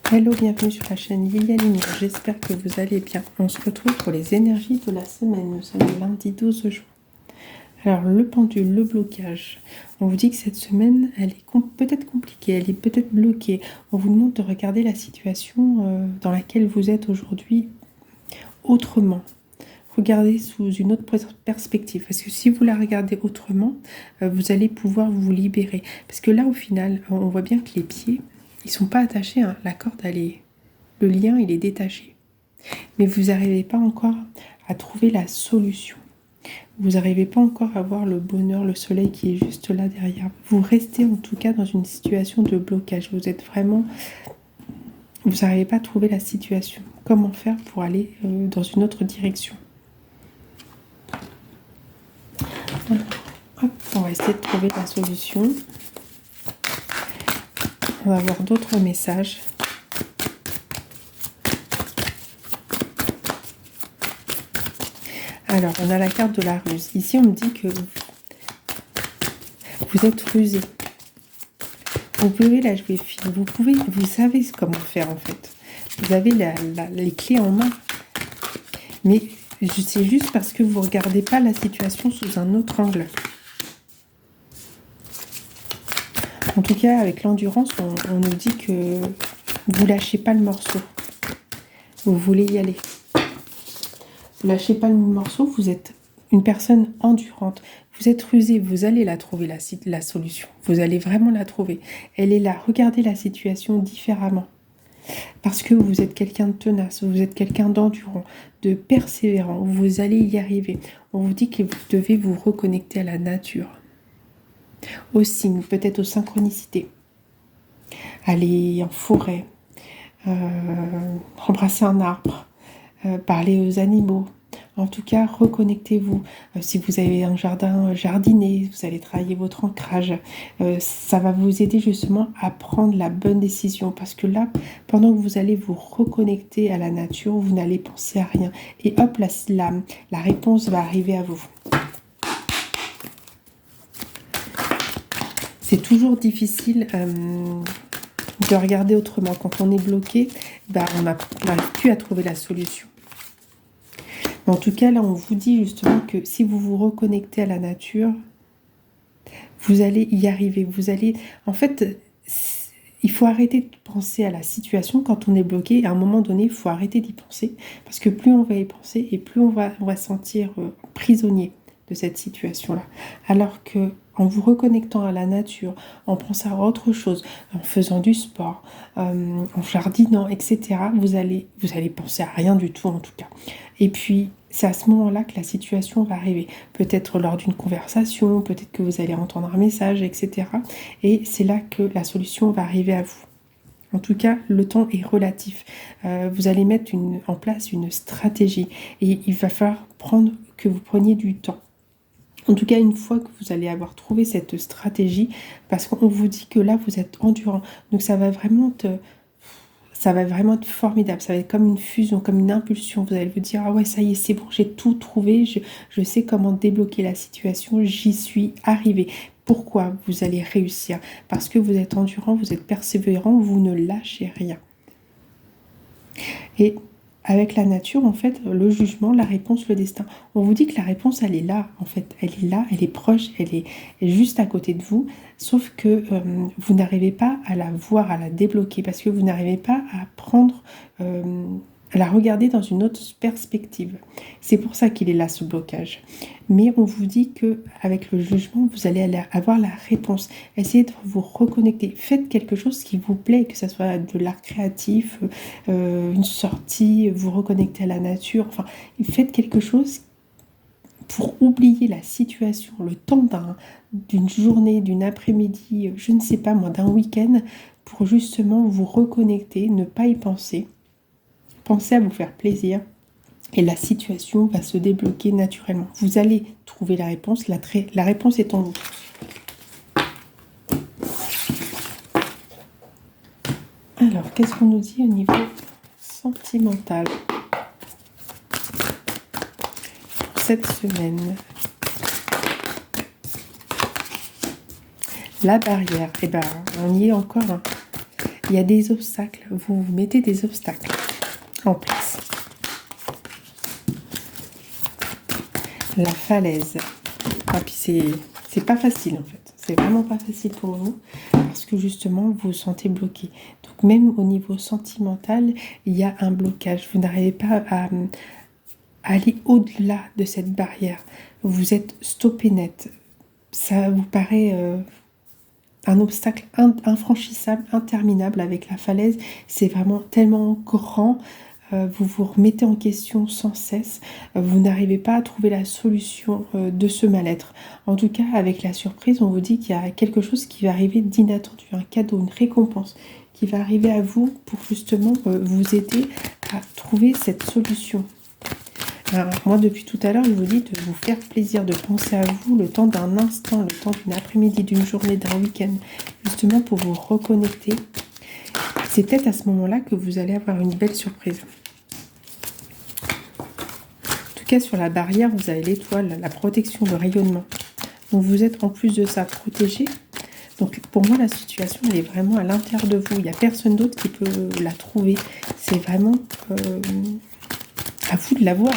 Hello, bienvenue sur la chaîne Lilia Lumière, j'espère que vous allez bien. On se retrouve pour les énergies de la semaine, nous sommes le lundi 12 juin. Alors le pendule, le blocage, on vous dit que cette semaine, elle est peut-être compliquée, elle est peut-être bloquée. On vous demande de regarder la situation dans laquelle vous êtes aujourd'hui autrement. Regardez sous une autre perspective, parce que si vous la regardez autrement, vous allez pouvoir vous libérer. Parce que là, au final, on voit bien que les pieds, ils sont pas attachés, hein. La corde, le lien, il est détaché. Mais vous n'arrivez pas encore à trouver la solution. Vous n'arrivez pas encore à voir le bonheur, le soleil qui est juste là derrière. Vous restez en tout cas dans une situation de blocage. Vous êtes vraiment... Vous n'arrivez pas à trouver la situation. Comment faire pour aller dans une autre direction? Alors, hop, on va essayer de trouver la solution. On va avoir d'autres messages. Alors, on a la carte de la ruse. Ici, on me dit que vous êtes rusé. Vous pouvez la jouer fine. Vous savez comment faire en fait. Vous avez les clés en main. Mais c'est juste parce que vous ne regardez pas la situation sous un autre angle. En tout cas, avec l'endurance, on nous dit que vous lâchez pas le morceau. Vous voulez y aller. Vous lâchez pas le morceau, vous êtes une personne endurante. Vous êtes rusé, vous allez la trouver, la solution. Vous allez vraiment la trouver. Elle est là. Regardez la situation différemment. Parce que vous êtes quelqu'un de tenace, vous êtes quelqu'un d'endurant, de persévérant. Vous allez y arriver. On vous dit que vous devez vous reconnecter à la nature. Aux signes, peut-être aux synchronicités. Aller en forêt, embrasser un arbre, parler aux animaux. En tout cas, reconnectez-vous. Si vous avez un jardin, jardinez, vous allez travailler votre ancrage. Ça va vous aider justement à prendre la bonne décision. Parce que là, pendant que vous allez vous reconnecter à la nature, vous n'allez penser à rien. Et hop, la réponse va arriver à vous. C'est toujours difficile de regarder autrement. Quand on est bloqué, on n'arrive plus à trouver la solution. En tout cas, là, on vous dit justement que si vous vous reconnectez à la nature, vous allez y arriver. Vous allez... En fait, il faut arrêter de penser à la situation quand on est bloqué. À un moment donné, il faut arrêter d'y penser. Parce que plus on va y penser et plus on va se sentir prisonnier de cette situation-là. Alors que en vous reconnectant à la nature, en pensant à autre chose, en faisant du sport, en jardinant, etc., vous allez penser à rien du tout en tout cas. Et puis, c'est à ce moment-là que la situation va arriver. Peut-être lors d'une conversation, peut-être que vous allez entendre un message, etc. Et c'est là que la solution va arriver à vous. En tout cas, le temps est relatif. Vous allez mettre en place une stratégie. Et il va falloir que vous preniez du temps. En tout cas, une fois que vous allez avoir trouvé cette stratégie, parce qu'on vous dit que là, vous êtes endurant. Donc, ça va vraiment être formidable. Ça va être comme une fusion, comme une impulsion. Vous allez vous dire, ah ouais, ça y est, c'est bon, j'ai tout trouvé. Je sais comment débloquer la situation. J'y suis arrivée. Pourquoi vous allez réussir? Parce que vous êtes endurant, vous êtes persévérant, vous ne lâchez rien. Et avec la nature, en fait, le jugement, la réponse, le destin. On vous dit que la réponse, elle est là, en fait. Elle est là, elle est proche, elle est juste à côté de vous. Sauf que vous n'arrivez pas à la voir, à la débloquer, parce que vous n'arrivez pas à prendre, à la regarder dans une autre perspective. C'est pour ça qu'il est là, ce blocage. Mais on vous dit qu'avec le jugement, vous allez avoir la réponse. Essayez de vous reconnecter. Faites quelque chose qui vous plaît, que ce soit de l'art créatif, une sortie, vous reconnecter à la nature. Enfin, faites quelque chose pour oublier la situation, le temps d'une journée, d'une après-midi, je ne sais pas moi, d'un week-end, pour justement vous reconnecter, ne pas y penser. Pensez à vous faire plaisir. Et la situation va se débloquer naturellement. Vous allez trouver la réponse. La réponse est en vous. Alors, qu'est-ce qu'on nous dit au niveau sentimental pour cette semaine? La barrière. Eh ben, on y est encore. Hein. il y a des obstacles. Vous mettez des obstacles en place. La falaise. Ah, puis c'est pas facile en fait. C'est vraiment pas facile pour vous parce que justement vous vous sentez bloqué. Donc même au niveau sentimental, il y a un blocage. Vous n'arrivez pas à aller au-delà de cette barrière. Vous êtes stoppé net. Ça vous paraît un obstacle infranchissable, interminable avec la falaise. C'est vraiment tellement grand. Vous vous remettez en question sans cesse. Vous n'arrivez pas à trouver la solution de ce mal-être. En tout cas, avec la surprise, on vous dit qu'il y a quelque chose qui va arriver d'inattendu, un cadeau, une récompense qui va arriver à vous pour justement vous aider à trouver cette solution. Alors, moi, depuis tout à l'heure, je vous dis de vous faire plaisir, de penser à vous le temps d'un instant, le temps d'une après-midi, d'une journée, d'un week-end, justement pour vous reconnecter. C'est peut-être à ce moment-là que vous allez avoir une belle surprise. En tout cas, sur la barrière, vous avez l'étoile, la protection, le rayonnement. Donc, vous êtes en plus de ça protégé. Donc, pour moi, la situation, elle est vraiment à l'intérieur de vous. Il n'y a personne d'autre qui peut la trouver. C'est vraiment à vous de la voir.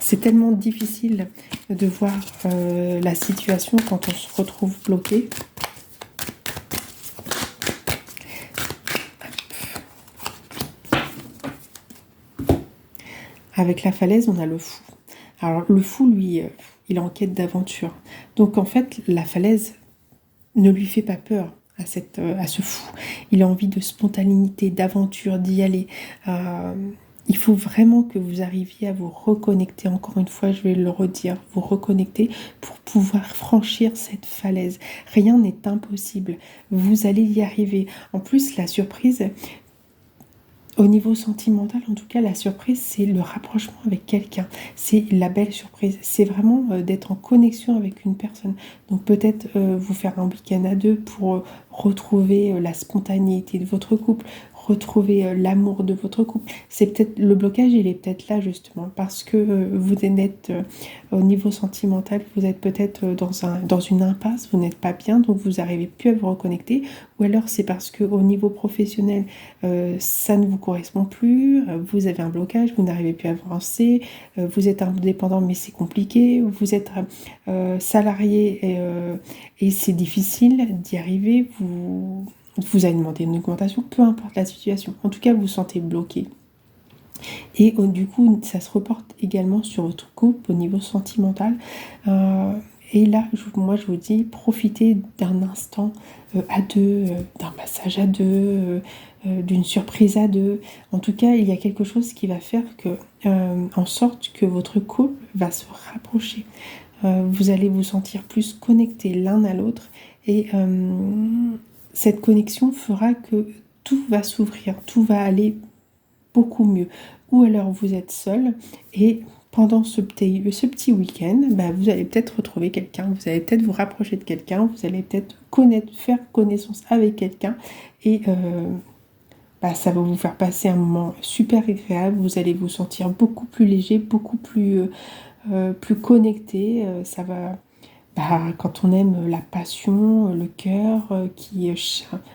C'est tellement difficile de voir la situation quand on se retrouve bloqué. Avec la falaise, on a le fou. Alors le fou, lui, il est en quête d'aventure. Donc en fait, la falaise ne lui fait pas peur à ce fou. Il a envie de spontanéité, d'aventure, d'y aller. Il faut vraiment que vous arriviez à vous reconnecter. Encore une fois, je vais le redire, vous reconnecter pour pouvoir franchir cette falaise. Rien n'est impossible. Vous allez y arriver. En plus, la surprise, au niveau sentimental, en tout cas, la surprise, c'est le rapprochement avec quelqu'un. C'est la belle surprise. C'est vraiment d'être en connexion avec une personne. Donc peut-être vous faire un week-end à deux pour retrouver la spontanéité de votre couple, retrouver l'amour de votre couple. C'est peut-être le blocage, il est peut-être là justement parce que vous êtes au niveau sentimental, vous êtes peut-être dans une impasse, vous n'êtes pas bien, donc vous n'arrivez plus à vous reconnecter. Ou alors c'est parce que au niveau professionnel, ça ne vous correspond plus, vous avez un blocage, vous n'arrivez plus à avancer, vous êtes indépendant mais c'est compliqué, vous êtes salarié et c'est difficile d'y arriver, vous allez demander une augmentation, peu importe la situation. En tout cas, vous vous sentez bloqué. Et du coup, ça se reporte également sur votre couple au niveau sentimental. Et là, moi, je vous dis, profitez d'un instant à deux, d'un passage à deux, d'une surprise à deux. En tout cas, il y a quelque chose qui va faire en sorte que votre couple va se rapprocher. Vous allez vous sentir plus connectés l'un à l'autre. Et cette connexion fera que tout va s'ouvrir, tout va aller beaucoup mieux. Ou alors vous êtes seul et pendant ce petit week-end, vous allez peut-être retrouver quelqu'un, vous allez peut-être vous rapprocher de quelqu'un, vous allez peut-être faire connaissance avec quelqu'un et ça va vous faire passer un moment super agréable, vous allez vous sentir beaucoup plus léger, beaucoup plus connecté, ça va... quand on aime la passion, le cœur qui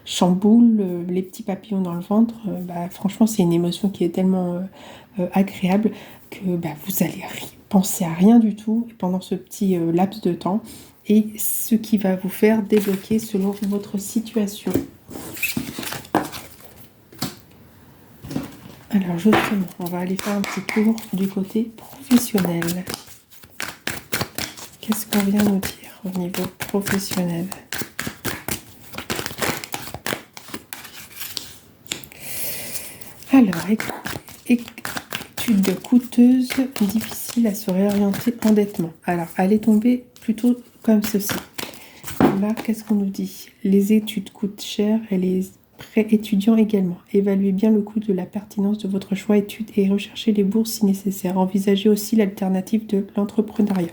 chamboule, les petits papillons dans le ventre, franchement, c'est une émotion qui est tellement agréable que vous allez penser à rien du tout pendant ce petit laps de temps et ce qui va vous faire débloquer selon votre situation. Alors justement, on va aller faire un petit tour du côté professionnel. Qu'est-ce qu'on vient nous dire au niveau professionnel? Alors, études coûteuses, difficile à se réorienter, endettement. Alors, elle est tombée plutôt comme ceci. Là, qu'est-ce qu'on nous dit? Les études coûtent cher et les prêts étudiants également. Évaluez bien le coût de la pertinence de votre choix études et recherchez les bourses si nécessaire. Envisagez aussi l'alternative de l'entrepreneuriat.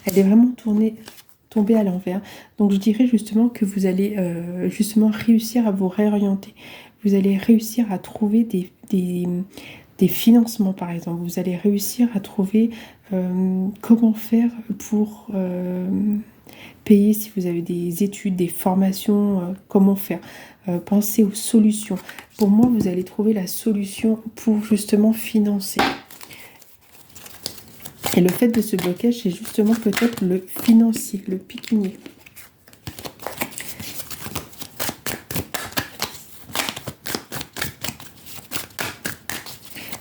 Elle est vraiment tombée à l'envers. Donc je dirais justement que vous allez justement réussir à vous réorienter. Vous allez réussir à trouver des financements par exemple. Vous allez réussir à trouver comment faire pour Payez si vous avez des études, des formations, comment faire. Pensez aux solutions. Pour moi, vous allez trouver la solution pour justement financer. Et le fait de ce blocage, c'est justement peut-être le financier, le pécunier.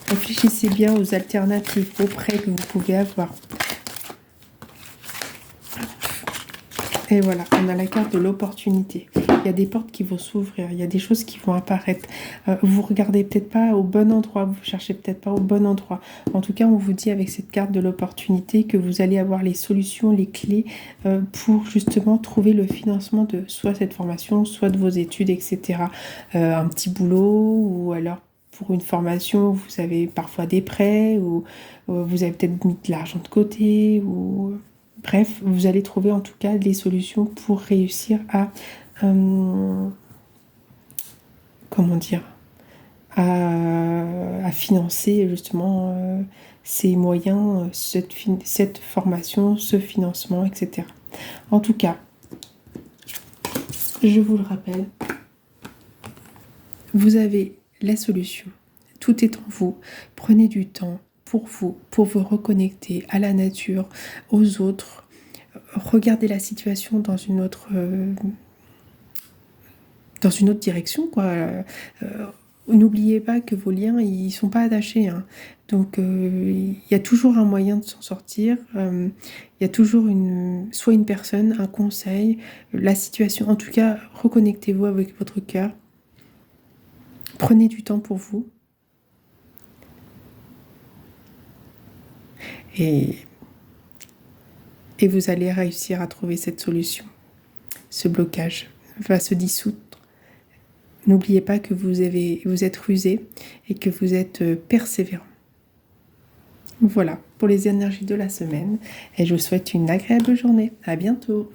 Réfléchissez bien aux alternatives, aux prêts que vous pouvez avoir. Et voilà, on a la carte de l'opportunité. Il y a des portes qui vont s'ouvrir, il y a des choses qui vont apparaître. Vous regardez peut-être pas au bon endroit, vous cherchez peut-être pas au bon endroit. En tout cas, on vous dit avec cette carte de l'opportunité que vous allez avoir les solutions, les clés pour justement trouver le financement de soit cette formation, soit de vos études, etc. Un petit boulot ou alors pour une formation, vous avez parfois des prêts ou vous avez peut-être mis de l'argent de côté ou... Bref, vous allez trouver en tout cas les solutions pour réussir à, comment dire, à financer justement ces moyens, cette formation, ce financement, etc. En tout cas, je vous le rappelle, vous avez la solution. Tout est en vous. Prenez du temps pour vous reconnecter à la nature, aux autres. Regardez la situation dans une autre direction, quoi. N'oubliez pas que vos liens, ils sont pas attachés, hein. Donc, il y a toujours un moyen de s'en sortir. Il y a toujours soit une personne, un conseil, la situation. En tout cas, reconnectez-vous avec votre cœur. Prenez du temps pour vous. Et vous allez réussir à trouver cette solution. Ce blocage va se dissoudre. N'oubliez pas que vous êtes rusé et que vous êtes persévérant. Voilà pour les énergies de la semaine et je vous souhaite une agréable journée. À bientôt.